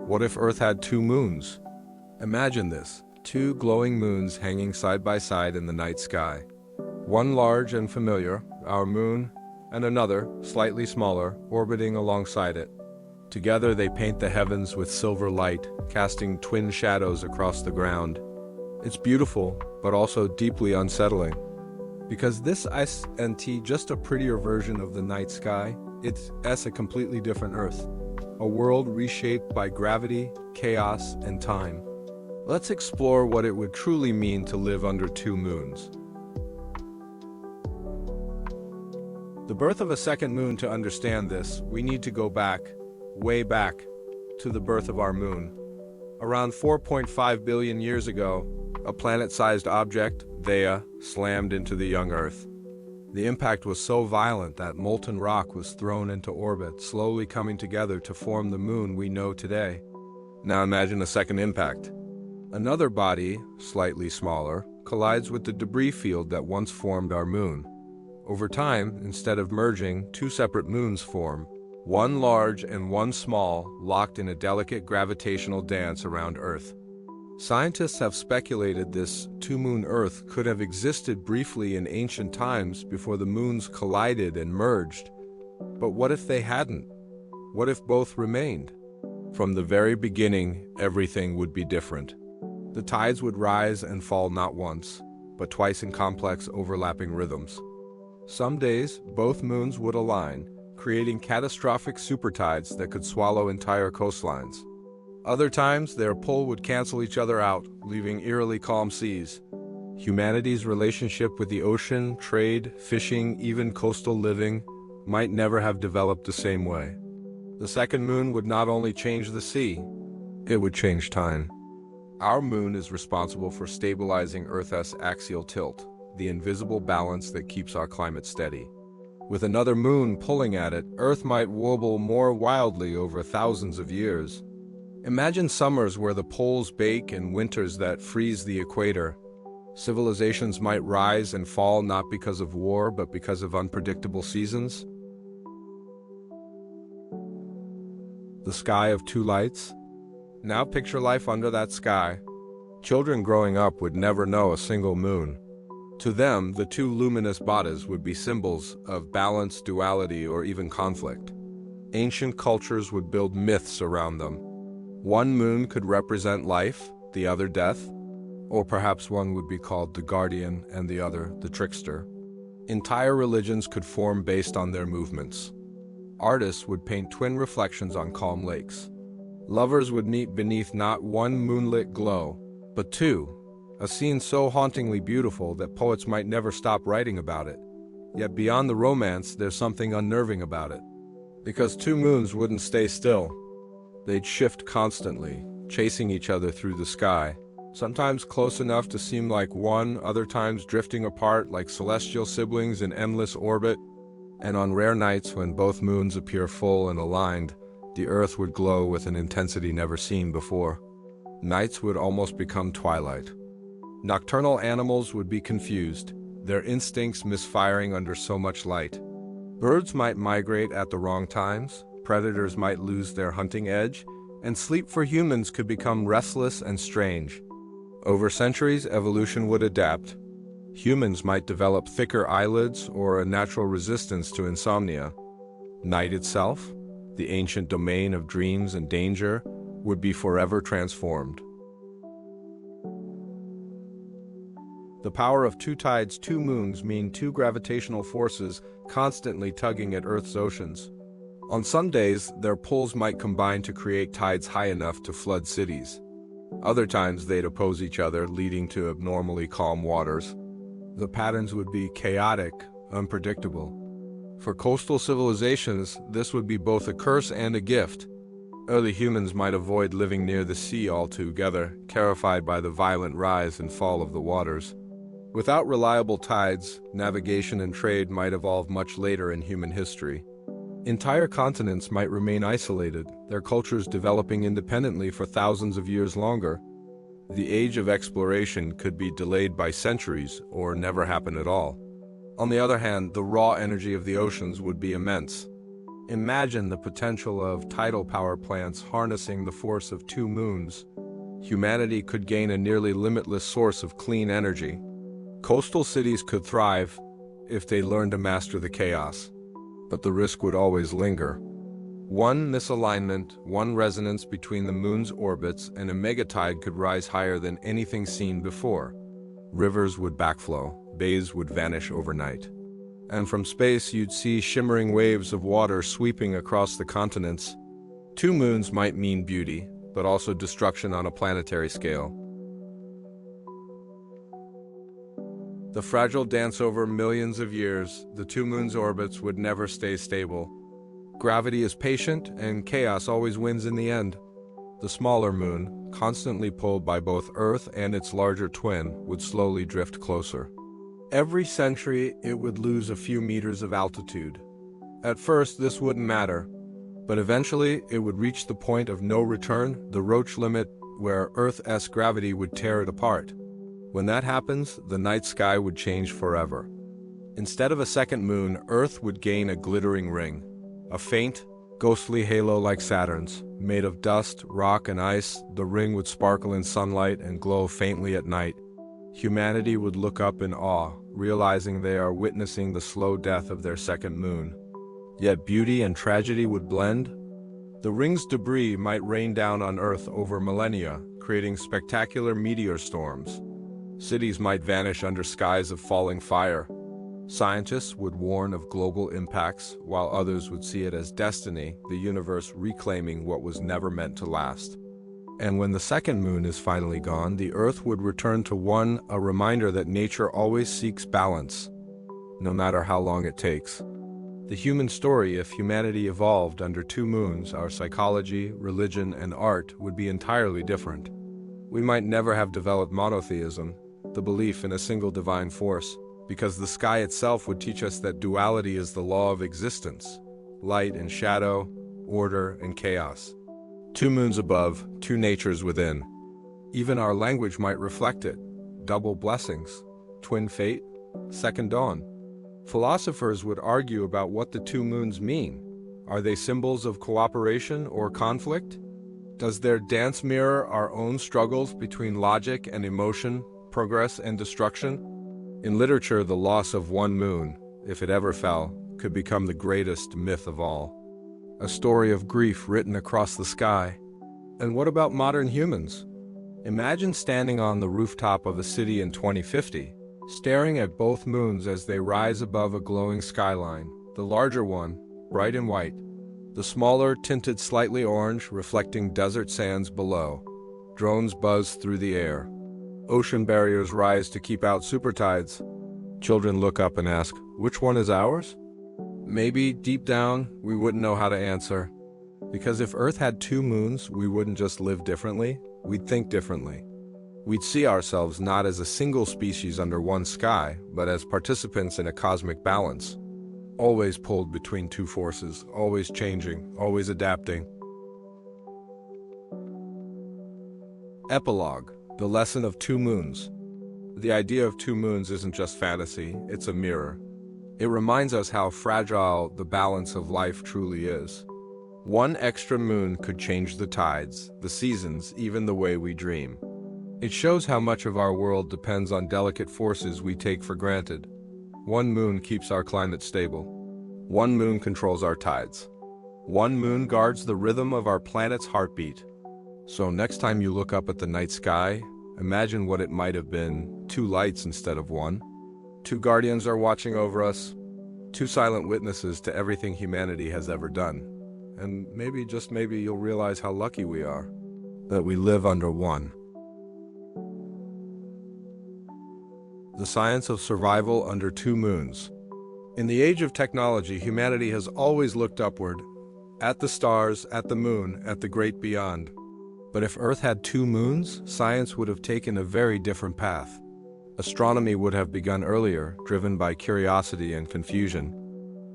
What if Earth had two moons? Imagine this, two glowing moons hanging side by side in the night sky. One large and familiar, our moon, and another, slightly smaller, orbiting alongside it. Together they paint the heavens with silver light, casting twin shadows across the ground. It's beautiful, but also deeply unsettling. Because this isn't just a prettier version of the night sky, it's a completely different Earth. A world reshaped by gravity, chaos, and time. Let's explore what it would truly mean to live under two moons. The birth of a second moon. To understand this, we need to go back, way back, to the birth of our moon. Around 4.5 billion years ago, a planet-sized object, Theia, slammed into the young Earth. The impact was so violent that molten rock was thrown into orbit, slowly coming together to form the moon we know today. Now imagine a second impact. Another body, slightly smaller, collides with the debris field that once formed our moon. Over time, instead of merging, two separate moons form, one large and one small, locked in a delicate gravitational dance around Earth. Scientists have speculated this two-moon Earth could have existed briefly in ancient times before the moons collided and merged. But what if they hadn't? What if both remained? From the very beginning, everything would be different. The tides would rise and fall not once, but twice in complex overlapping rhythms. Some days, both moons would align, creating catastrophic supertides that could swallow entire coastlines. Other times, their pull would cancel each other out, leaving eerily calm seas. Humanity's relationship with the ocean, trade, fishing, even coastal living, might never have developed the same way. The second moon would not only change the sea, it would change time. Our moon is responsible for stabilizing Earth's axial tilt, the invisible balance that keeps our climate steady. With another moon pulling at it, Earth might wobble more wildly over thousands of years. Imagine summers where the poles bake and winters that freeze the equator. Civilizations might rise and fall not because of war, but because of unpredictable seasons. The sky of two lights? Now picture life under that sky. Children growing up would never know a single moon. To them, the two luminous bodies would be symbols of balance, duality, or even conflict. Ancient cultures would build myths around them. One moon could represent life, the other death, or perhaps one would be called the guardian and the other the trickster. Entire religions could form based on their movements. Artists would paint twin reflections on calm lakes. Lovers would meet beneath not one moonlit glow, but two, a scene so hauntingly beautiful that poets might never stop writing about it. Yet beyond the romance, there's something unnerving about it. Because two moons wouldn't stay still. They'd shift constantly, chasing each other through the sky, sometimes close enough to seem like one, other times drifting apart like celestial siblings in endless orbit. And on rare nights when both moons appear full and aligned, the Earth would glow with an intensity never seen before. Nights would almost become twilight. Nocturnal animals would be confused, their instincts misfiring under so much light. Birds might migrate at the wrong times, predators might lose their hunting edge, and sleep for humans could become restless and strange. Over centuries, evolution would adapt. Humans might develop thicker eyelids or a natural resistance to insomnia. Night itself, the ancient domain of dreams and danger, would be forever transformed. The power of two tides, two moons mean two gravitational forces constantly tugging at Earth's oceans. On some days, their pulls might combine to create tides high enough to flood cities. Other times they'd oppose each other, leading to abnormally calm waters. The patterns would be chaotic, unpredictable. For coastal civilizations, this would be both a curse and a gift. Early humans might avoid living near the sea altogether, terrified by the violent rise and fall of the waters. Without reliable tides, navigation and trade might evolve much later in human history. Entire continents might remain isolated, their cultures developing independently for thousands of years longer. The age of exploration could be delayed by centuries or never happen at all. On the other hand, the raw energy of the oceans would be immense. Imagine the potential of tidal power plants harnessing the force of two moons. Humanity could gain a nearly limitless source of clean energy. Coastal cities could thrive if they learned to master the chaos. But the risk would always linger. One misalignment, one resonance between the moon's orbits, and a megatide could rise higher than anything seen before. Rivers would backflow, bays would vanish overnight. And from space you'd see shimmering waves of water sweeping across the continents. Two moons might mean beauty, but also destruction on a planetary scale. The fragile dance over millions of years, the two moons' orbits would never stay stable. Gravity is patient, and chaos always wins in the end. The smaller moon, constantly pulled by both Earth and its larger twin, would slowly drift closer. Every century, it would lose a few meters of altitude. At first, this wouldn't matter, but eventually it would reach the point of no return, the Roche limit, where Earth's gravity would tear it apart. When that happens, the night sky would change forever. Instead of a second moon, Earth would gain a glittering ring, a faint, ghostly halo like Saturn's. Made of dust, rock, and ice, the ring would sparkle in sunlight and glow faintly at night. Humanity would look up in awe, realizing they are witnessing the slow death of their second moon. Yet beauty and tragedy would blend. The ring's debris might rain down on Earth over millennia, creating spectacular meteor storms. Cities might vanish under skies of falling fire. Scientists would warn of global impacts, while others would see it as destiny, the universe reclaiming what was never meant to last. And when the second moon is finally gone, the Earth would return to one, a reminder that nature always seeks balance, no matter how long it takes. The human story, if humanity evolved under two moons, our psychology, religion, and art would be entirely different. We might never have developed monotheism, the belief in a single divine force, because the sky itself would teach us that duality is the law of existence, light and shadow, order and chaos. Two moons above, two natures within. Even our language might reflect it. Double blessings, twin fate, second dawn. Philosophers would argue about what the two moons mean. Are they symbols of cooperation or conflict? Does their dance mirror our own struggles between logic and emotion, progress and destruction? In literature, the loss of one moon, if it ever fell, could become the greatest myth of all. A story of grief written across the sky. And what about modern humans? Imagine standing on the rooftop of a city in 2050, staring at both moons as they rise above a glowing skyline, the larger one, bright and white, the smaller tinted slightly orange, reflecting desert sands below. Drones buzz through the air. Ocean barriers rise to keep out supertides. Children look up and ask, which one is ours? Maybe, deep down, we wouldn't know how to answer. Because if Earth had two moons, we wouldn't just live differently, we'd think differently. We'd see ourselves not as a single species under one sky, but as participants in a cosmic balance. Always pulled between two forces, always changing, always adapting. Epilogue, the lesson of two moons. The idea of two moons isn't just fantasy, it's a mirror. It reminds us how fragile the balance of life truly is. One extra moon could change the tides, the seasons, even the way we dream. It shows how much of our world depends on delicate forces we take for granted. One moon keeps our climate stable. One moon controls our tides. One moon guards the rhythm of our planet's heartbeat. So next time you look up at the night sky, imagine what it might have been: two lights instead of one. Two guardians are watching over us, two silent witnesses to everything humanity has ever done. And maybe, just maybe, you'll realize how lucky we are that we live under one. The science of survival under two moons. In the age of technology, humanity has always looked upward, at the stars, at the moon, at the great beyond. But if Earth had two moons, science would have taken a very different path. Astronomy would have begun earlier, driven by curiosity and confusion.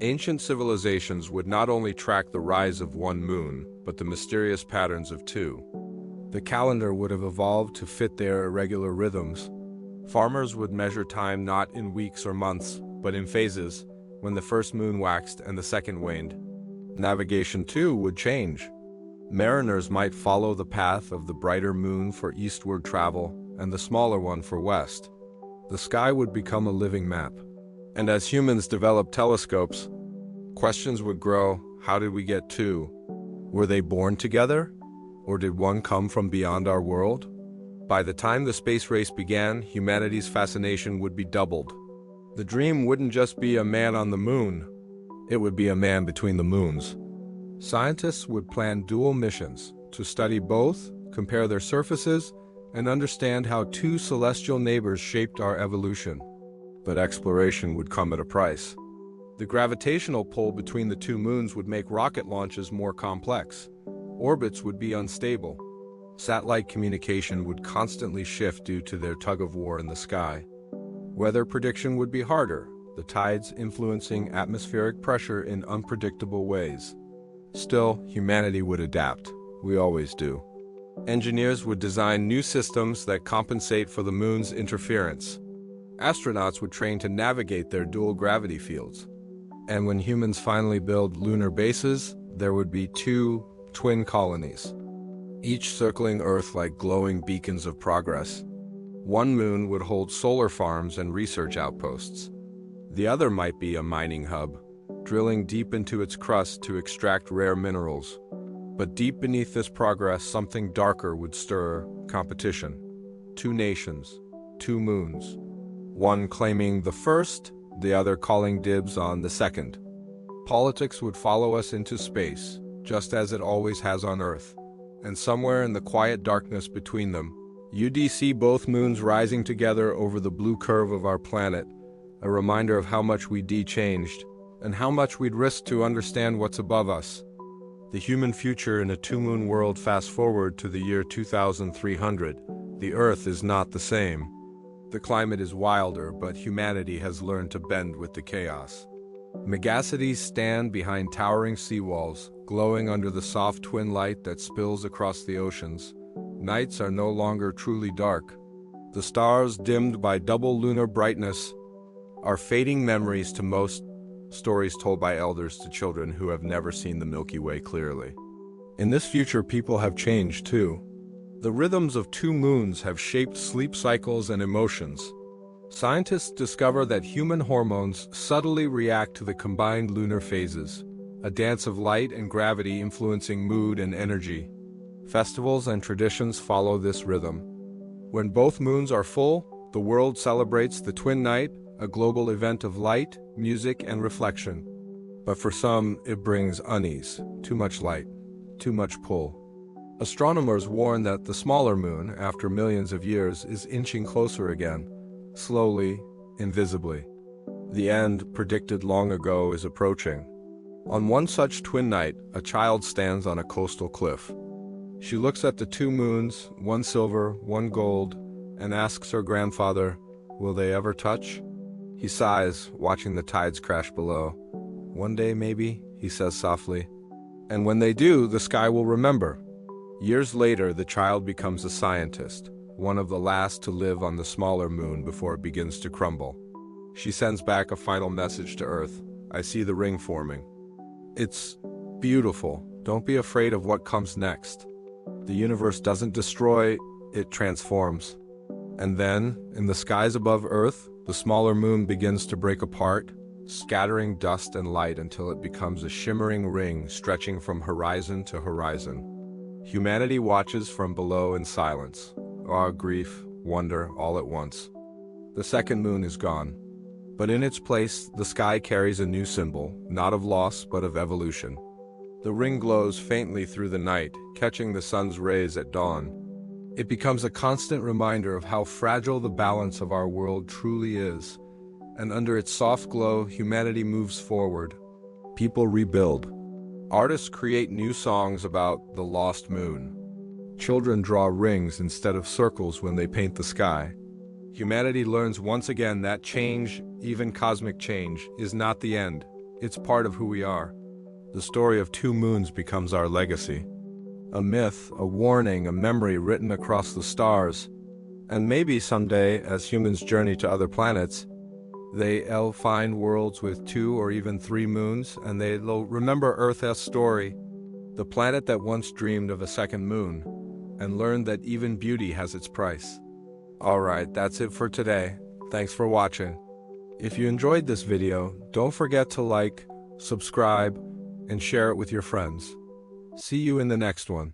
Ancient civilizations would not only track the rise of one moon, but the mysterious patterns of two. The calendar would have evolved to fit their irregular rhythms. Farmers would measure time not in weeks or months, but in phases, when the first moon waxed and the second waned. Navigation too would change. Mariners might follow the path of the brighter moon for eastward travel and the smaller one for west. The sky would become a living map. And as humans developed telescopes, questions would grow. How did we get two? Were they born together? Or did one come from beyond our world? By the time the space race began, humanity's fascination would be doubled. The dream wouldn't just be a man on the moon, it would be a man between the moons. Scientists would plan dual missions to study both, compare their surfaces, and understand how two celestial neighbors shaped our evolution. But exploration would come at a price. The gravitational pull between the two moons would make rocket launches more complex. Orbits would be unstable. Satellite communication would constantly shift due to their tug-of-war in the sky. Weather prediction would be harder, the tides influencing atmospheric pressure in unpredictable ways. Still, humanity would adapt. We always do. Engineers would design new systems that compensate for the moon's interference. Astronauts would train to navigate their dual gravity fields. And when humans finally build lunar bases, there would be two twin colonies, each circling Earth like glowing beacons of progress. One moon would hold solar farms and research outposts. The other might be a mining hub, drilling deep into its crust to extract rare minerals. But deep beneath this progress, something darker would stir: competition. Two nations, two moons. One claiming the first, the other calling dibs on the second. Politics would follow us into space, just as it always has on Earth. And somewhere in the quiet darkness between them, you'd see both moons rising together over the blue curve of our planet, a reminder of how much we'd changed, and how much we'd risk to understand what's above us. The human future in a two-moon world. Fast forward to the year 2300. The Earth is not the same. The climate is wilder, but humanity has learned to bend with the chaos. Megacities stand behind towering seawalls, glowing under the soft twin light that spills across the oceans. Nights are no longer truly dark. The stars, dimmed by double lunar brightness, are fading memories to most, stories told by elders to children who have never seen the Milky Way clearly. In this future, people have changed too. The rhythms of two moons have shaped sleep cycles and emotions. Scientists discover that human hormones subtly react to the combined lunar phases, a dance of light and gravity influencing mood and energy. Festivals and traditions follow this rhythm. When both moons are full, the world celebrates the twin night, a global event of light, music, and reflection. But for some, it brings unease, too much light, too much pull. Astronomers warn that the smaller moon, after millions of years, is inching closer again, slowly, invisibly. The end, predicted long ago, is approaching. On one such twin night, a child stands on a coastal cliff. She looks at the two moons, one silver, one gold, and asks her grandfather, "Will they ever touch?" He sighs, watching the tides crash below. "One day, maybe," he says softly. And when they do, the sky will remember. Years later, the child becomes a scientist, one of the last to live on the smaller moon before it begins to crumble. She sends back a final message to Earth. "I see the ring forming. It's beautiful. Don't be afraid of what comes next." The universe doesn't destroy, it transforms. And then, in the skies above Earth, the smaller moon begins to break apart, scattering dust and light until it becomes a shimmering ring stretching from horizon to horizon. Humanity watches from below in silence, awe, grief, wonder, all at once. The second moon is gone. But in its place, the sky carries a new symbol, not of loss, but of evolution. The ring glows faintly through the night, catching the sun's rays at dawn. It becomes a constant reminder of how fragile the balance of our world truly is. And under its soft glow, humanity moves forward. People rebuild. Artists create new songs about the lost moon. Children draw rings instead of circles when they paint the sky. Humanity learns once again that change, even cosmic change, is not the end. It's part of who we are. The story of two moons becomes our legacy. A myth, a warning, a memory written across the stars. And maybe someday, as humans journey to other planets, They'll find worlds with 2 or even 3 moons, and they'll remember Earth's story, the planet that once dreamed of a second moon, and learned that even beauty has its price. Alright, that's it for today. Thanks for watching. If you enjoyed this video, don't forget to like, subscribe, and share it with your friends. See you in the next one.